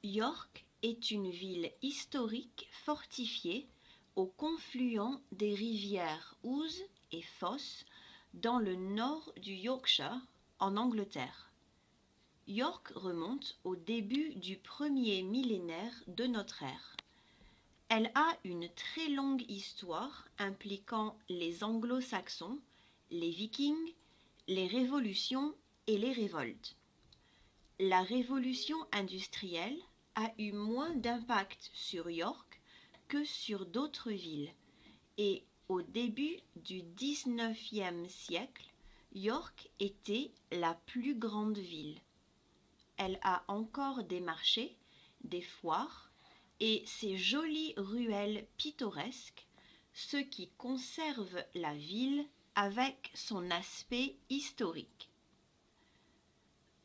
York est une ville historique fortifiée au confluent des rivières Ouse et Foss dans le nord du Yorkshire, en Angleterre. York remonte au début du premier millénaire de notre ère. Elle a une très longue histoire impliquant les anglo-saxons, les vikings, les révolutions et les révoltes. La révolution industrielle a eu moins d'impact sur York que sur d'autres villes et au début du XIXe siècle, York était la plus grande ville. Elle a encore des marchés, des foires et ses jolies ruelles pittoresques, ce qui conserve la ville avec son aspect historique.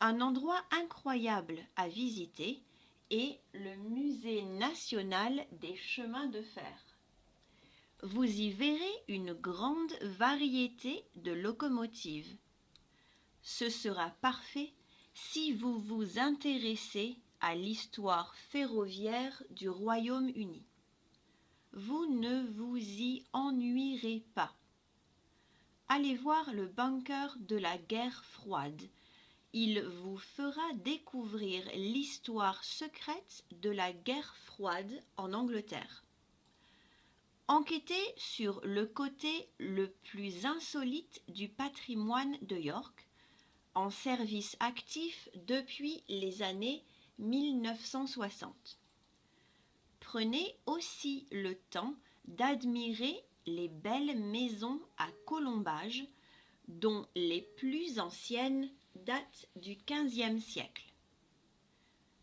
Un endroit incroyable à visiter est le Musée national des chemins de fer. Vous y verrez une grande variété de locomotives. Ce sera parfait si vous vous intéressez à l'histoire ferroviaire du Royaume-Uni. Vous ne vous y ennuierez pas. Allez voir le bunker de la guerre froide. Il vous fera découvrir l'histoire secrète de la guerre froide en Angleterre. Enquêtez sur le côté le plus insolite du patrimoine de York, en service actif depuis les années 1960. Prenez aussi le temps d'admirer les belles maisons à colombages, dont les plus anciennes datent du XVe siècle.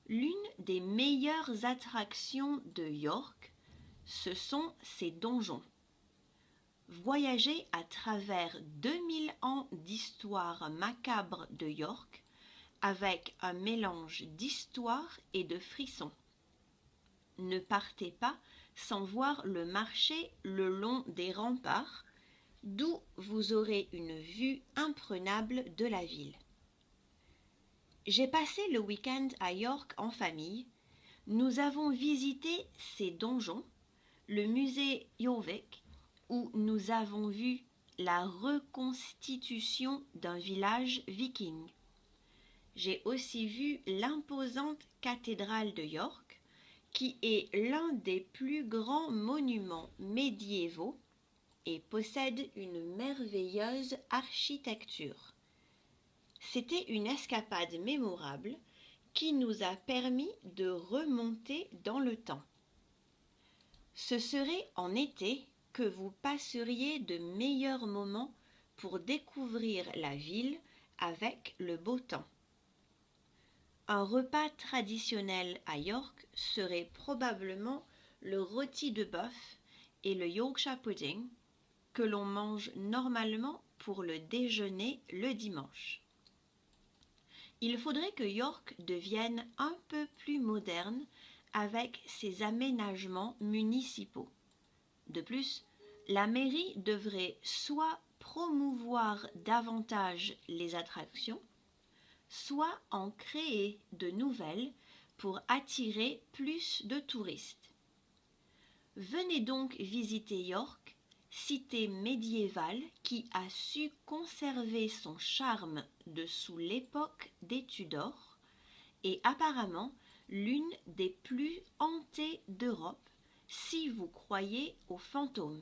L'une des meilleures attractions de York, ce sont ses donjons. Voyagez à travers 2000 ans d'histoire macabre de York avec un mélange d'histoire et de frissons. Ne partez pas sans voir le marché le long des remparts, d'où vous aurez une vue imprenable de la ville. J'ai passé le week-end à York en famille. Nous avons visité ses donjons, le musée Jorvik, où nous avons vu la reconstitution d'un village viking. J'ai aussi vu l'imposante cathédrale de York, qui est l'un des plus grands monuments médiévaux et possède une merveilleuse architecture. C'était une escapade mémorable qui nous a permis de remonter dans le temps. Ce serait en été que vous passeriez de meilleurs moments pour découvrir la ville avec le beau temps. Un repas traditionnel à York serait probablement le rôti de bœuf et le Yorkshire pudding que l'on mange normalement pour le déjeuner le dimanche. Il faudrait que York devienne un peu plus moderne avec ses aménagements municipaux. De plus, la mairie devrait soit promouvoir davantage les attractions, soit en créer de nouvelles pour attirer plus de touristes. Venez donc visiter York, cité médiévale qui a su conserver son charme de sous l'époque des Tudors et apparemment l'une des plus hantées d'Europe si vous croyez aux fantômes.